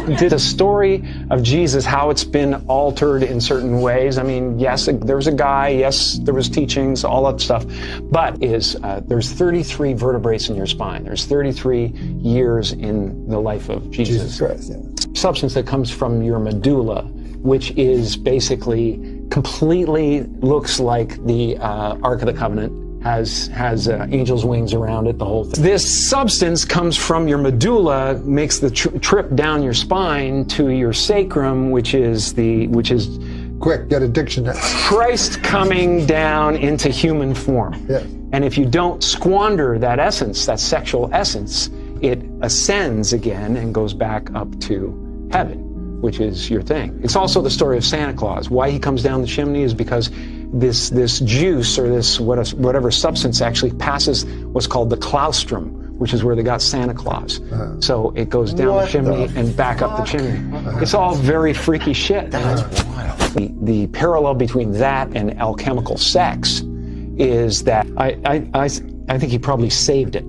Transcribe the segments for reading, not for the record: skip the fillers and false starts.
The story of Jesus, how it's been altered in certain ways. I mean, yes, there was a guy, yes, there was teachings, all that stuff, but there's 33 vertebrae in your spine. There's 33 years in the life of Jesus. Jesus Christ, yeah. Substance that comes from your medulla, which is basically completely looks like the Ark of the Covenant. Has angel's wings around it, the whole thing. This substance comes from your medulla, makes the trip down your spine to your sacrum, which is Quick, get a dictionary. Christ coming down into human form. Yeah. And if you don't squander that essence, that sexual essence, it ascends again and goes back up to heaven, which is your thing. It's also the story of Santa Claus. Why he comes down the chimney is because this juice or this whatever substance actually passes what's called the claustrum, which is where they got Santa Claus. So it goes down the chimney and back up the chimney. It's all very freaky shit. That's wild. The parallel between that and alchemical sex is that I think he probably saved it,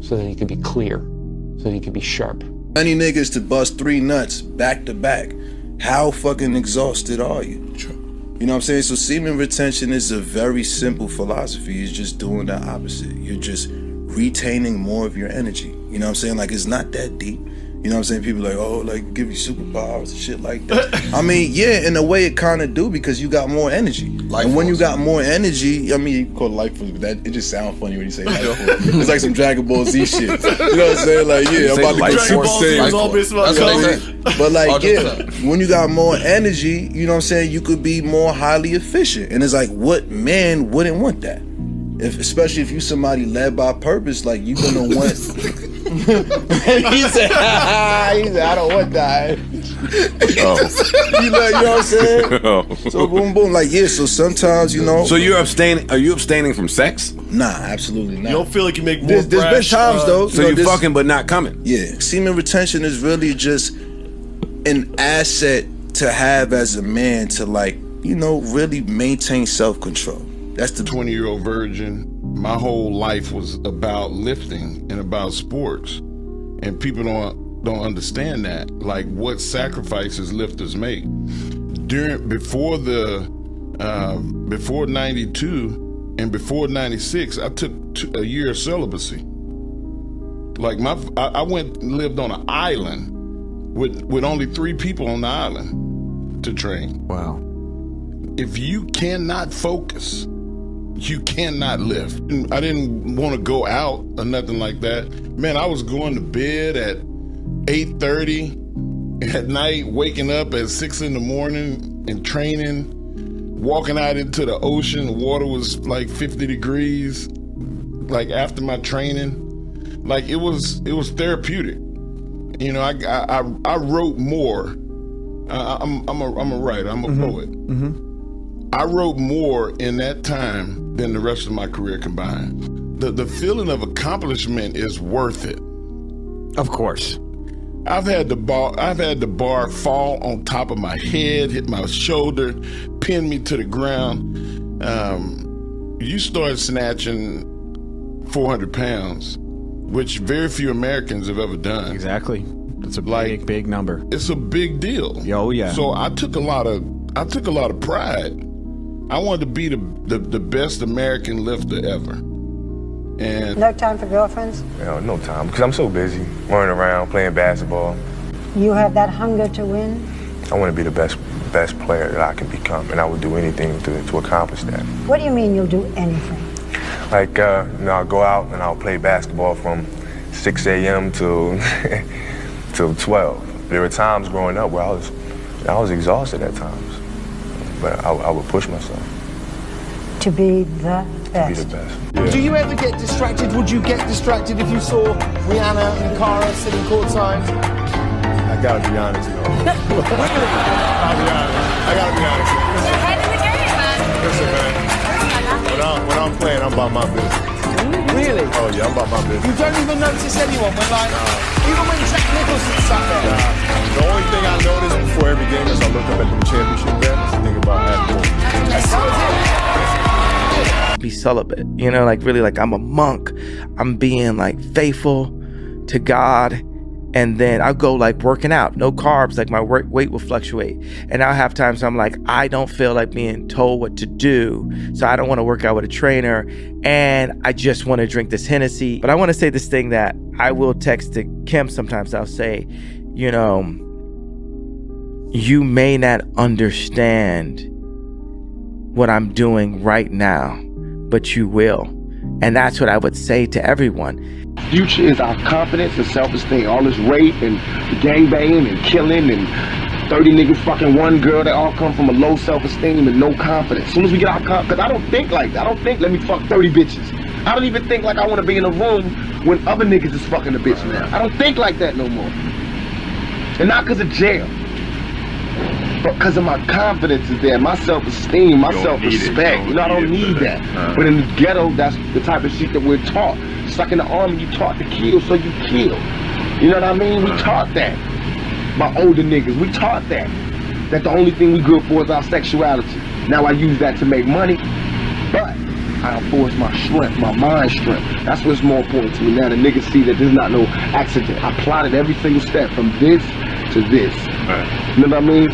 so that he could be clear, so that he could be sharp. Many niggas to bust 3 nuts back to back. How fucking exhausted are you? You know what I'm saying? So semen retention is a very simple philosophy. It's just doing the opposite. You're just retaining more of your energy. You know what I'm saying? Like, it's not that deep. You know what I'm saying? People are like, oh, like, give you superpowers and shit like that. I mean, yeah, in a way it kind of do, because you got more energy. And when you got more energy, I mean, you call it life force, but it just sounds funny when you say life force. It's like some Dragon Ball Z shit. You know what I'm saying? Like, yeah, I'm about to go But like, yeah, when you got more energy, you know what I'm saying, you could be more highly efficient. And it's like, what man wouldn't want that? Especially if you somebody led by purpose, like, you gonna want... he said, I don't want that. You know what I'm saying? So boom, boom, like, yeah, so sometimes, So you're abstaining, are you abstaining from sex? Nah, absolutely not. You don't feel like you make more There's been times, though. So you're fucking but not coming? Yeah, semen retention is really just an asset to have as a man to, like, really maintain self-control. That's the 20-year-old virgin. My whole life was about lifting and about sports, and people don't understand that. Like, what sacrifices lifters make. Before 92 and before 96, I took a year of celibacy. Like, I went and lived on an island with only 3 people on the island to train. Wow. If you cannot focus, you cannot lift. I didn't want to go out or nothing like that. Man, I was going to bed at 8:30 at night, waking up at 6 in the morning and training, walking out into the ocean. The water was like 50 degrees, like after my training. Like, it was therapeutic. I wrote more. I'm a writer. I'm a poet. Mm-hmm. I wrote more in that time than the rest of my career combined. The feeling of accomplishment is worth it. Of course. I've had the bar fall on top of my head, hit my shoulder, pin me to the ground. You start snatching 400 pounds, which very few Americans have ever done. Exactly. It's a big number. It's a big deal. Oh yeah. So I took a lot of pride. I wanted to be the best American lifter ever. And no time for girlfriends? No time, because I'm so busy running around playing basketball. You have that hunger to win? I want to be the best player that I can become, and I would do anything to accomplish that. What do you mean you'll do anything? Like, I'll go out and I'll play basketball from 6 a.m. till 12. There were times growing up where I was exhausted at times. But I would push myself. To be the best. To be the best. Yeah. Do you ever get distracted? Would you get distracted if you saw Rihanna and Cara sitting courtside? I gotta be honest, I'll be honest. I gotta be honest. You're ahead of the game, man. Listen, man. When I'm playing, I'm about my business. Really? Oh yeah, I'm about my business. You don't even notice anyone when, like, even when Jack Nicholson sat there? The only thing I notice before every game is I look up at them championship banners and think about that. Be celibate, like, really, like, I'm a monk. I'm being, like, faithful to God And then I'll go like working out, no carbs, like my weight will fluctuate. And I'll have times I'm like, I don't feel like being told what to do. So I don't want to work out with a trainer. And I just want to drink this Hennessy. But I want to say this thing that I will text to Kim sometimes. I'll say, you know, you may not understand what I'm doing right now, but you will. And that's what I would say to everyone. Future is our confidence and self-esteem. All this rape and gangbanging and killing and 30 niggas fucking one girl, they all come from a low self-esteem and no confidence. As soon as we get our confidence, because I don't think like that. I don't think let me fuck 30 bitches. I don't even think like I want to be in a room when other niggas is fucking a bitch now. I don't think like that no more. And not because of jail, but because of my confidence is there, my self-esteem, my self-respect. You know, I don't need that. But in the ghetto, that's the type of shit that we're taught. It's like in the army, you taught to kill, so you kill. You know what I mean? We taught that. My older niggas, we taught that. That the only thing we good for is our sexuality. Now I use that to make money, but I enforce my strength, my mind strength. That's what's more important to me now. The niggas see that there's not no accident. I plotted every single step from this to this. You know what I mean?